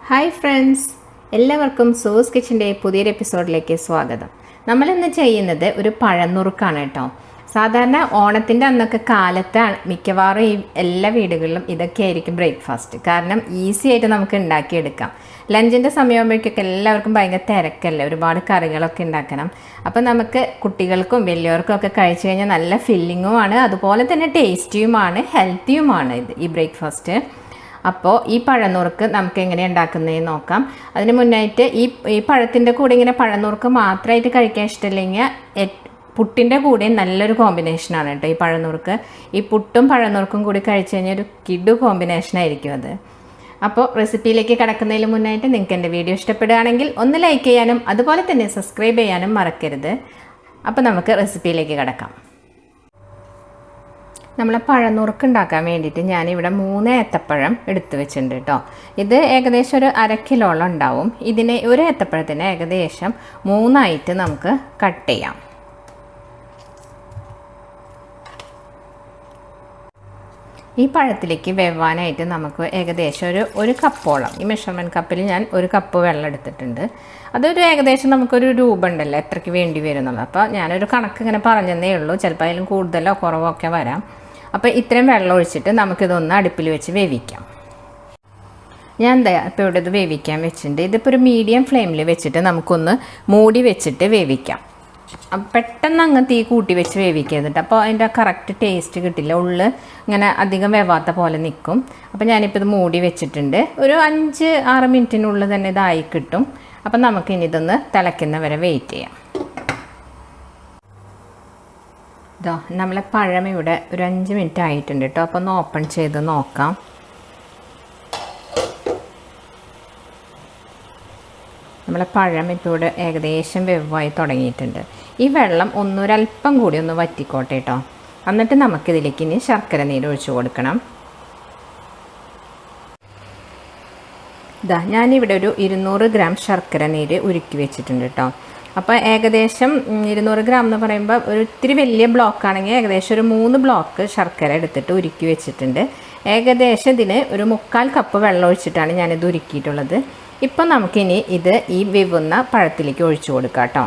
Hi friends, എല്ലാവർക്കും sauce കിച്ചൻ്റെ പുതിയൊരു എപ്പിസോഡിലേക്ക് സ്വാഗതം. നമ്മളിന്ന് ചെയ്യുന്നത് ഒരു പഴനുറുക്കാണ് കേട്ടോ. സാധാരണ ഓണത്തിൻ്റെ അന്നൊക്കെ കാലത്താണ് മിക്കവാറും ഈ എല്ലാ വീടുകളിലും ഇതൊക്കെ ആയിരിക്കും ബ്രേക്ക്ഫാസ്റ്റ്. കാരണം ഈസി ആയിട്ട് നമുക്ക് ഉണ്ടാക്കിയെടുക്കാം. ലഞ്ചിൻ്റെ സമയമാകുമ്പോഴേക്കൊക്കെ എല്ലാവർക്കും ഭയങ്കര തിരക്കല്ലേ, ഒരുപാട് കറികളൊക്കെ ഉണ്ടാക്കണം. അപ്പം നമുക്ക് കുട്ടികൾക്കും വലിയവർക്കും ഒക്കെ കഴിച്ചു കഴിഞ്ഞാൽ നല്ല ഫില്ലിങ്ങുമാണ്, അതുപോലെ തന്നെ ടേസ്റ്റിയുമാണ്, ഹെൽത്തിയുമാണ് ഈ ബ്രേക്ക്ഫാസ്റ്റ്. അപ്പോൾ ഈ പഴനുറുക്ക് നമുക്ക് എങ്ങനെ ഉണ്ടാക്കുന്നതെന്ന് നോക്കാം. അതിന് മുന്നായിട്ട് ഈ പഴത്തിൻ്റെ കൂടെ ഇങ്ങനെ പഴനുറുക്ക് മാത്രമായിട്ട് കഴിക്കാൻ ഇഷ്ടമില്ലെങ്കിൽ പുട്ടിൻ്റെ കൂടെ നല്ലൊരു കോമ്പിനേഷനാണ് കേട്ടോ ഈ പഴനുറുക്ക്. ഈ പുട്ടും പഴനുറുക്കും കൂടി കഴിച്ചു കഴിഞ്ഞാൽ ഒരു കിഡു കോമ്പിനേഷനായിരിക്കും അത്. അപ്പോൾ റെസിപ്പിയിലേക്ക് കടക്കുന്നതിന് മുന്നായിട്ട് നിങ്ങൾക്ക് എൻ്റെ വീഡിയോ ഇഷ്ടപ്പെടുകയാണെങ്കിൽ ഒന്ന് ലൈക്ക് ചെയ്യാനും അതുപോലെ തന്നെ സബ്സ്ക്രൈബ് ചെയ്യാനും മറക്കരുത്. അപ്പോൾ നമുക്ക് റെസിപ്പിയിലേക്ക് കടക്കാം. നമ്മളെ പഴനുറുക്ക് ഉണ്ടാക്കാൻ വേണ്ടിയിട്ട് ഞാനിവിടെ 3 ഏത്തപ്പഴം എടുത്ത് വെച്ചിട്ടുണ്ട് കേട്ടോ. ഇത് ഏകദേശം ഒരു 1/2 കിലോളം ഉണ്ടാവും. ഇതിനെ ഒരു ഏത്തപ്പഴത്തിന് ഏകദേശം 3 നമുക്ക് കട്ട് ചെയ്യാം. ഈ പഴത്തിലേക്ക് വെവാനായിട്ട് നമുക്ക് ഏകദേശം ഒരു കപ്പോളം, ഈ മെഷർമെൻറ്റ് കപ്പിൽ ഞാൻ 1 കപ്പ് വെള്ളം എടുത്തിട്ടുണ്ട്. അതൊരു ഏകദേശം നമുക്കൊരു രൂപ ഉണ്ടല്ലോ എത്രയ്ക്ക് വേണ്ടി വരുന്നുള്ളത്. അപ്പോൾ ഞാനൊരു കണക്ക് ഇങ്ങനെ പറഞ്ഞതേ ഉള്ളൂ, ചിലപ്പോൾ അതിലും കൂടുതലോ കുറവോ ഒക്കെ വരാം. അപ്പോൾ ഇത്രയും വെള്ളം ഒഴിച്ചിട്ട് നമുക്കിതൊന്ന് അടുപ്പിൽ വെച്ച് വേവിക്കാം. ഞാൻ ഇപ്പോൾ ഇവിടെ ഇത് വേവിക്കാൻ വെച്ചിട്ടുണ്ട്. ഇതിപ്പോൾ ഒരു മീഡിയം ഫ്ലെയിമിൽ വെച്ചിട്ട് നമുക്കൊന്ന് മൂടി വെച്ചിട്ട് വേവിക്കാം. പെട്ടെന്ന് അങ്ങ് തീ കൂട്ടി വെച്ച് വേവിക്കരുത്, അപ്പോൾ അതിൻ്റെ കറക്റ്റ് ടേസ്റ്റ് കിട്ടില്ല, ഉള്ളിൽ ഇങ്ങനെ അധികം വേവാത്ത പോലെ നിൽക്കും. അപ്പോൾ ഞാനിപ്പോൾ ഇത് മൂടി വെച്ചിട്ടുണ്ട്. ഒരു 5-6 മിനിറ്റിനുള്ളിൽ തന്നെ ഇതായി കിട്ടും. അപ്പം നമുക്കിനി ഇതൊന്ന് തിളയ്ക്കുന്ന വരെ വെയിറ്റ് ചെയ്യാം. ഇതോ നമ്മളെ പഴം ഇവിടെ ഒരു 5 മിനിറ്റ് ആയിട്ടുണ്ട് കേട്ടോ. അപ്പോൾ ഒന്ന് ഓപ്പൺ ചെയ്ത് നോക്കാം. നമ്മളെ പഴം ഇപ്പോൾ ഇവിടെ ഏകദേശം വെവായി തുടങ്ങിയിട്ടുണ്ട്. ഈ വെള്ളം ഒരല്പം കൂടി ഒന്ന് വറ്റിക്കോട്ടെ കേട്ടോ. എന്നിട്ട് നമുക്കിതിലേക്ക് ഇനി ശർക്കര നീര് ഒഴിച്ചു കൊടുക്കണം. ഞാനിവിടെ ഒരു 200 ഗ്രാം ശർക്കര നീര് ഉരുക്കി വെച്ചിട്ടുണ്ട് കേട്ടോ. അപ്പോൾ ഏകദേശം 200 ഗ്രാം എന്ന് പറയുമ്പോൾ ഒരു ഇത്തിരി വലിയ ബ്ലോക്കാണെങ്കിൽ ഏകദേശം ഒരു 3 ബ്ലോക്ക് ശർക്കര എടുത്തിട്ട് ഉരുക്കി വെച്ചിട്ടുണ്ട്. ഏകദേശം ഇതിന് ഒരു 3/4 കപ്പ് വെള്ളം ഒഴിച്ചിട്ടാണ് ഞാനിത് ഉരുക്കിയിട്ടുള്ളത്. ഇപ്പം നമുക്കിനി ഇത് ഈ വെവുന്ന പഴത്തിലേക്ക് ഒഴിച്ചു കൊടുക്കാം കേട്ടോ.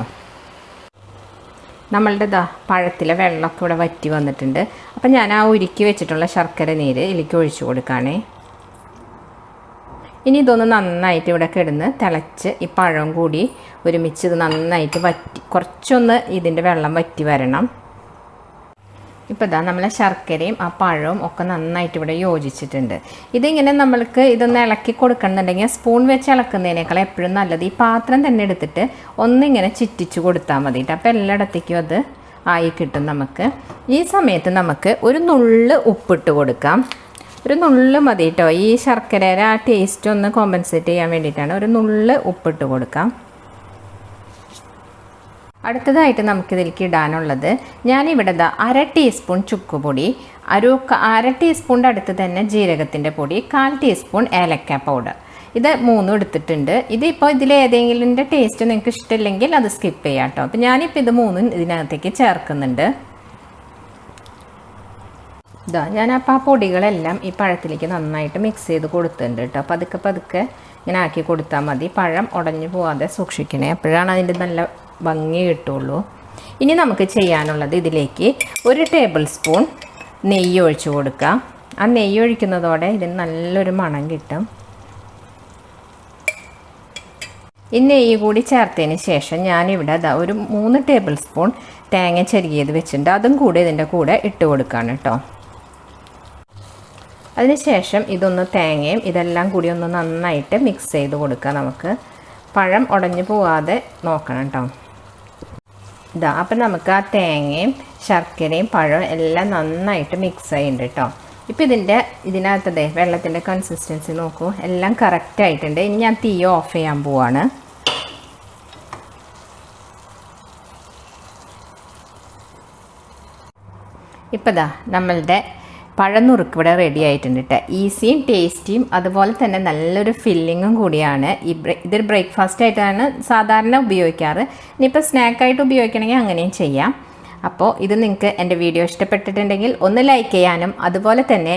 നമ്മളുടെ പഴത്തിലെ വെള്ളമൊക്കെ ഇവിടെ വറ്റി വന്നിട്ടുണ്ട്. അപ്പം ഞാൻ ആ ഉരുക്കി വെച്ചിട്ടുള്ള ശർക്കര നീര് ഇതിലേക്ക് ഒഴിച്ചു കൊടുക്കുകയാണേ. ഇനി ഇതൊന്ന് നന്നായിട്ട് ഇവിടെ കിടന്ന് തിളച്ച് ഈ പഴം കൂടി ഒരുമിച്ച് ഇത് നന്നായിട്ട് കുറച്ചൊന്ന് ഇതിൻ്റെ വെള്ളം വറ്റി വരണം. ഇപ്പോൾ നമ്മളെ ശർക്കരയും ആ പഴവും ഒക്കെ നന്നായിട്ട് ഇവിടെ യോജിച്ചിട്ടുണ്ട്. ഇതിങ്ങനെ നമ്മൾക്ക് ഇതൊന്ന് ഇളക്കി കൊടുക്കണമെന്നുണ്ടെങ്കിൽ സ്പൂൺ വെച്ച് ഇളക്കുന്നതിനേക്കാൾ എപ്പോഴും നല്ലത് ഈ പാത്രം തന്നെ എടുത്തിട്ട് ഒന്നിങ്ങനെ ചുറ്റിച്ച് കൊടുത്താൽ മതി. അപ്പോൾ എല്ലായിടത്തേക്കും അത് ആയി കിട്ടും നമുക്ക്. ഈ സമയത്ത് നമുക്ക് ഒരു നുള്ള് ഉപ്പിട്ട് കൊടുക്കാം. ഒരു നുള്ള് മതി കേട്ടോ. ഈ ശർക്കരയുടെ ആ ടേസ്റ്റ് ഒന്ന് കോമ്പൻസേറ്റ് ചെയ്യാൻ വേണ്ടിയിട്ടാണ് ഒരു നുള്ള് ഉപ്പിട്ട് കൊടുക്കാം. അടുത്തതായിട്ട് നമുക്കിതിലേക്ക് ഇടാനുള്ളത് ഞാനിവിടെ 1/2 ടീസ്പൂൺ ചുക്കുപൊടി, 1/2 ടീസ്പൂണിൻ്റെ അടുത്ത് തന്നെ ജീരകത്തിൻ്റെ പൊടി, 1/4 ടീസ്പൂൺ ഏലക്ക പൗഡർ, ഇത് 3 എടുത്തിട്ടുണ്ട്. ഇതിപ്പോൾ ഇതിലേതെങ്കിലും ടേസ്റ്റ് നിങ്ങൾക്ക് ഇഷ്ടമില്ലെങ്കിൽ അത് സ്കിപ്പ് ചെയ്യാം കേട്ടോ. അപ്പോൾ ഞാനിപ്പോൾ ഇത് 3 ഇതിനകത്തേക്ക് ചേർക്കുന്നുണ്ട്. ഞാനപ്പോൾ ആ പൊടികളെല്ലാം ഈ പഴത്തിലേക്ക് നന്നായിട്ട് മിക്സ് ചെയ്ത് കൊടുത്തിട്ടുണ്ട് കേട്ടോ. പതുക്കെ ഇങ്ങനെ ആക്കി കൊടുത്താൽ മതി. പഴം ഉടഞ്ഞു പോവാതെ സൂക്ഷിക്കണേ, അപ്പോഴാണ് അതിൻ്റെ നല്ല ഭംഗി കിട്ടുള്ളൂ. ഇനി നമുക്ക് ചെയ്യാനുള്ളത് ഇതിലേക്ക് 1 ടേബിൾ സ്പൂൺ നെയ്യ് ഒഴിച്ചു കൊടുക്കാം. ആ നെയ്യ് ഒഴിക്കുന്നതോടെ ഇതിന് നല്ലൊരു മണം കിട്ടും. ഈ നെയ്യ് കൂടി ചേർത്തതിന് ശേഷം ഞാനിവിടെ ഒരു 3 ടേബിൾ സ്പൂൺ തേങ്ങ ചെരുകിയത് വെച്ചിട്ടുണ്ട്. അതും കൂടി ഇതിൻ്റെ കൂടെ ഇട്ട് കൊടുക്കുകയാണ് കേട്ടോ. അതിനുശേഷം ഇതൊന്ന് തേങ്ങയും ഇതെല്ലാം കൂടി ഒന്ന് നന്നായിട്ട് മിക്സ് ചെയ്ത് കൊടുക്കുക. നമുക്ക് പഴം ഉടഞ്ഞു പോവാതെ നോക്കണം കേട്ടോ. അപ്പം നമുക്ക് ആ തേങ്ങയും ശർക്കരയും പഴവും എല്ലാം നന്നായിട്ട് മിക്സ് ചെയ്യുന്നുണ്ട് കേട്ടോ. ഇപ്പോൾ ഇതിനകത്തത് വെള്ളത്തിൻ്റെ കൺസിസ്റ്റൻസി നോക്കൂ, എല്ലാം കറക്റ്റായിട്ടുണ്ട്. ഇനി ഞാൻ തീ ഓഫ് ചെയ്യാൻ പോവാണ്. ഇപ്പോൾ നമ്മളുടെ പഴനുറുക്ക് ഇവിടെ റെഡി ആയിട്ടുണ്ട് കേട്ടോ. ഈസിയും ടേസ്റ്റിയും അതുപോലെ തന്നെ നല്ലൊരു ഫില്ലിങ്ങും കൂടിയാണ്. ഇതൊരു ബ്രേക്ക്ഫാസ്റ്റ് ആയിട്ടാണ് സാധാരണ ഉപയോഗിക്കാറ്. ഇനിയിപ്പോൾ സ്നാക്കായിട്ട് ഉപയോഗിക്കണമെങ്കിൽ അങ്ങനെയും ചെയ്യാം. അപ്പോൾ ഇത് നിങ്ങൾക്ക് എൻ്റെ വീഡിയോ ഇഷ്ടപ്പെട്ടിട്ടുണ്ടെങ്കിൽ ഒന്ന് ലൈക്ക് ചെയ്യാനും അതുപോലെ തന്നെ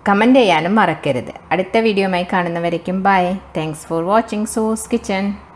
കമൻറ്റ് ചെയ്യാനും മറക്കരുത്. അടുത്ത വീഡിയോയുമായി കാണുന്നവരേക്കും bye. Thanks for watching sauce kitchen.